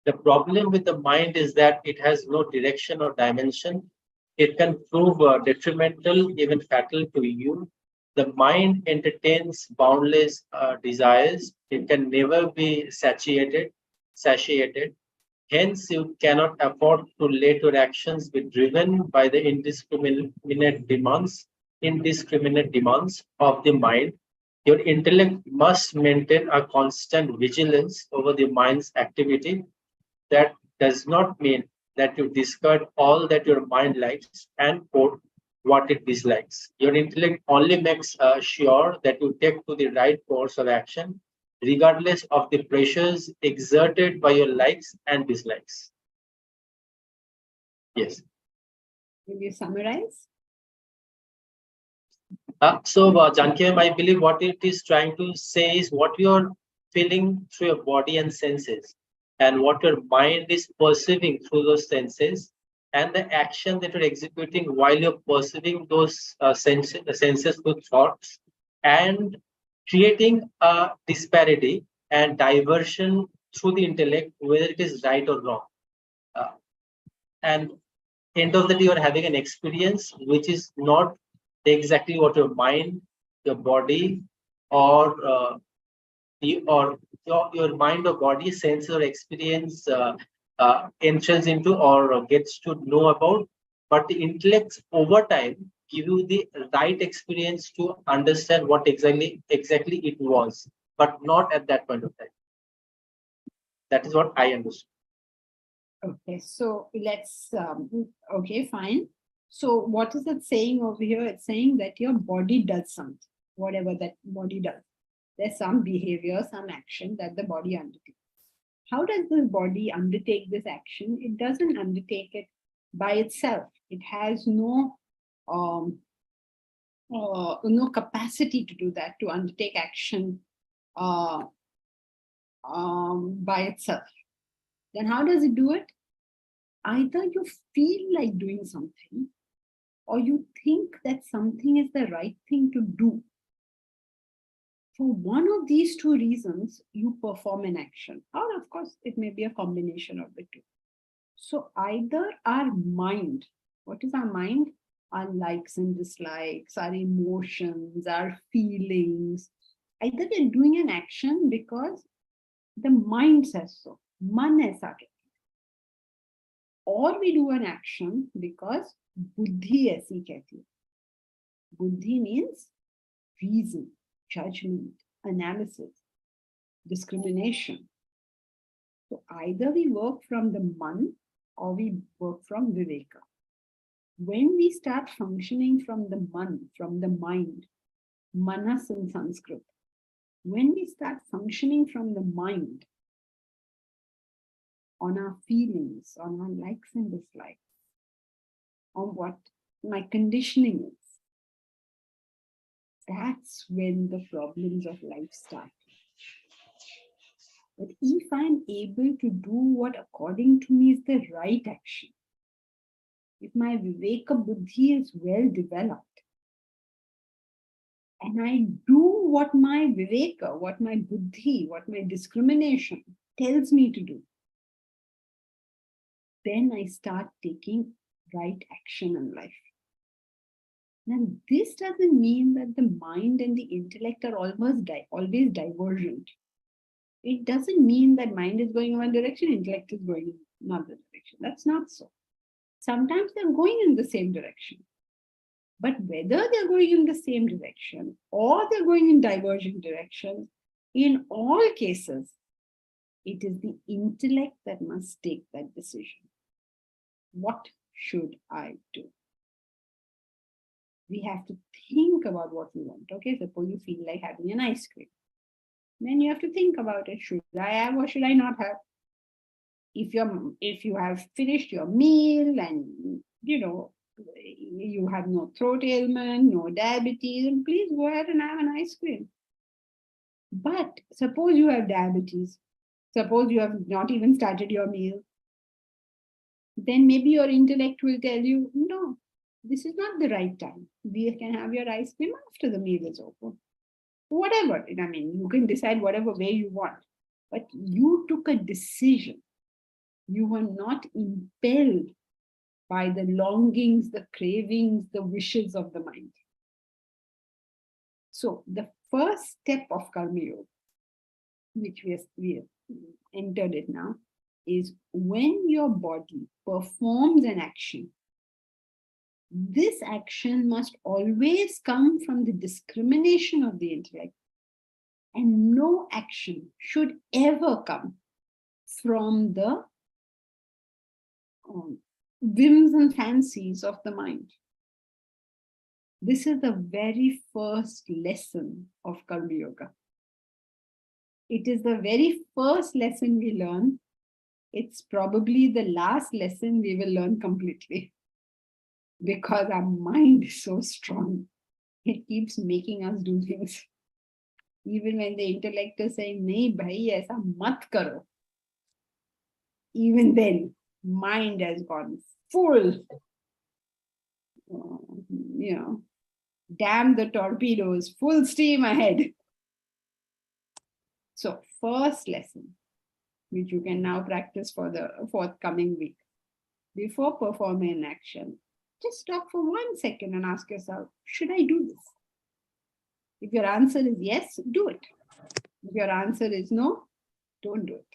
[SPEAKER 15] The problem with the mind is that it has no direction or dimension. It can prove detrimental, even fatal to you. The mind entertains boundless desires. It can never be satiated. Hence, you cannot afford to let your actions be driven by the indiscriminate demands of the mind. Your intellect must maintain a constant vigilance over the mind's activity. That does not mean that you discard all that your mind likes and quote what it dislikes. Your intellect only makes sure that you take to the right course of action, regardless of the pressures exerted by your likes and dislikes. Yes.
[SPEAKER 1] Will you summarize?
[SPEAKER 15] Janki, I believe what it is trying to say is what you're feeling through your body and senses, and what your mind is perceiving through those senses, and the action that you're executing while you're perceiving those senses with thoughts, and creating a disparity and diversion through the intellect, whether it is right or wrong. And end of the day, you're having an experience which is not exactly what your mind, your body, or your mind or body sense or experience enters into or gets to know about, but the intellect over time give you the right experience to understand what exactly it was, but not at that point of time. That is what I understood.
[SPEAKER 1] Okay, so let's, okay, fine. So what is it saying over here? It's saying that your body does something, whatever that body does. There's some behavior, some action that the body undertakes. How does this body undertake this action? It doesn't undertake it by itself. It has no capacity to do that, to undertake action by itself. Then how does it do it? Either you feel like doing something, or you think that something is the right thing to do. For one of these two reasons, you perform an action. Or of course, it may be a combination of the two. So either our mind, what is our mind? Our likes and dislikes, our emotions, our feelings. Either we're doing an action because the mind says so, man aisa kehta hai. Or we do an action because buddhi aisi kehti hai. Buddhi means reason, judgment, analysis, discrimination. So either we work from the man or we work from viveka. When we start functioning from the man, from the mind, manas in Sanskrit, when we start functioning from the mind on our feelings, on our likes and dislikes, on what my conditioning is, that's when the problems of life start. But if I'm able to do what according to me is the right action, if my viveka buddhi is well developed, and I do what my viveka, what my buddhi, what my discrimination tells me to do, then I start taking right action in life. Now, this doesn't mean that the mind and the intellect are always divergent. It doesn't mean that mind is going in one direction, intellect is going in another direction. That's not so. Sometimes they're going in the same direction. But whether they're going in the same direction or they're going in divergent directions, in all cases, it is the intellect that must take that decision. What should I do? We have to think about what we want. Okay, suppose you feel like having an ice cream. Then you have to think about it. Should I have or should I not have? If you have finished your meal and you have no throat ailment, no diabetes, then please go ahead and have an ice cream. But suppose you have diabetes, suppose you have not even started your meal, then maybe your intellect will tell you, no, this is not the right time. We can have your ice cream after the meal is over. Whatever, I mean, you can decide whatever way you want, but you took a decision. You were not impelled by the longings, the cravings, the wishes of the mind. So the first step of Karma Yoga, which we have entered it now, is when your body performs an action, this action must always come from the discrimination of the intellect, and no action should ever come from the whims and fancies of the mind. This is the very first lesson of Karma Yoga. It is the very first lesson we learn. It's probably the last lesson we will learn completely, because our mind is so strong. It keeps making us do things. Even when the intellect is saying, nahi bhai, aisa mat karo. Even then, mind has gone full, damn the torpedoes, full steam ahead. So first lesson, which you can now practice for the forthcoming week. Before performing an action, just stop for 1 second and ask yourself, should I do this? If your answer is yes, do it. If your answer is no, don't do it.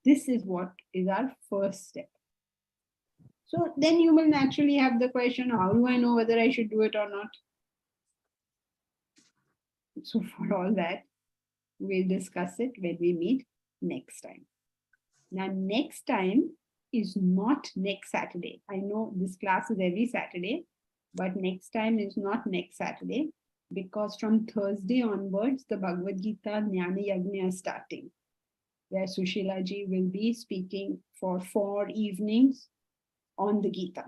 [SPEAKER 1] This is what is our first step. So then you will naturally have the question, how do I know whether I should do it or not? So for all that, we'll discuss it when we meet next time. Now, next time is not next Saturday. I know this class is every Saturday, but next time is not next Saturday, because from Thursday onwards, the Bhagavad Gita Jnana Yajna is starting, where Sushila ji will be speaking for 4 evenings on the Gita.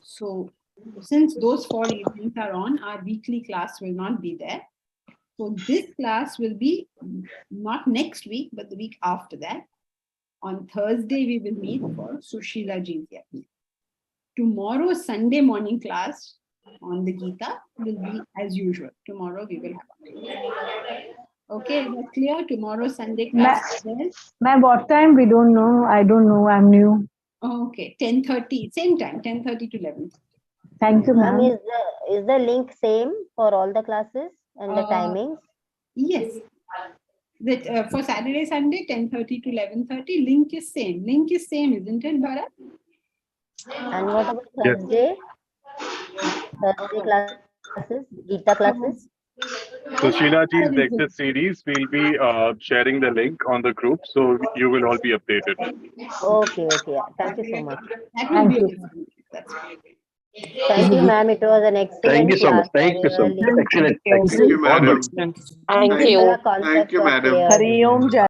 [SPEAKER 1] So since those 4 evenings are on, our weekly class will not be there. So this class will be not next week, but the week after that. On Thursday, we will meet for Sushila ji's Yajna. Tomorrow, Sunday morning class, on the Gita will be as usual. Tomorrow we will have it. Okay, is that clear? Tomorrow Sunday class.
[SPEAKER 4] Ma'am, what time? We don't know. I don't know. I'm new.
[SPEAKER 1] Okay, 10:30, same time, 10:30 to 11.
[SPEAKER 4] Thank you,
[SPEAKER 5] Ma'am,
[SPEAKER 4] ma'am.
[SPEAKER 5] is the link same for all the classes and the timings?
[SPEAKER 1] Yes. That for Saturday, Sunday, 10:30 to 11:30. Link is same. Link is same, isn't it, Bharat?
[SPEAKER 5] And what about Thursday? Thursday classes, Gita classes?
[SPEAKER 16] So Sheilaji's lecture series, we'll be sharing the link on the group, so you will all be updated.
[SPEAKER 5] Okay, okay. Thank you so much.
[SPEAKER 1] That will be a different. That's right.
[SPEAKER 5] Thank you, ma'am. It was an excellent class.
[SPEAKER 11] Thank you so much.
[SPEAKER 5] Really
[SPEAKER 11] Excellent.
[SPEAKER 17] Thank you, madam.
[SPEAKER 5] Thank you.
[SPEAKER 17] Thank you, madam.
[SPEAKER 5] Clear.
[SPEAKER 17] Hari Om Jai.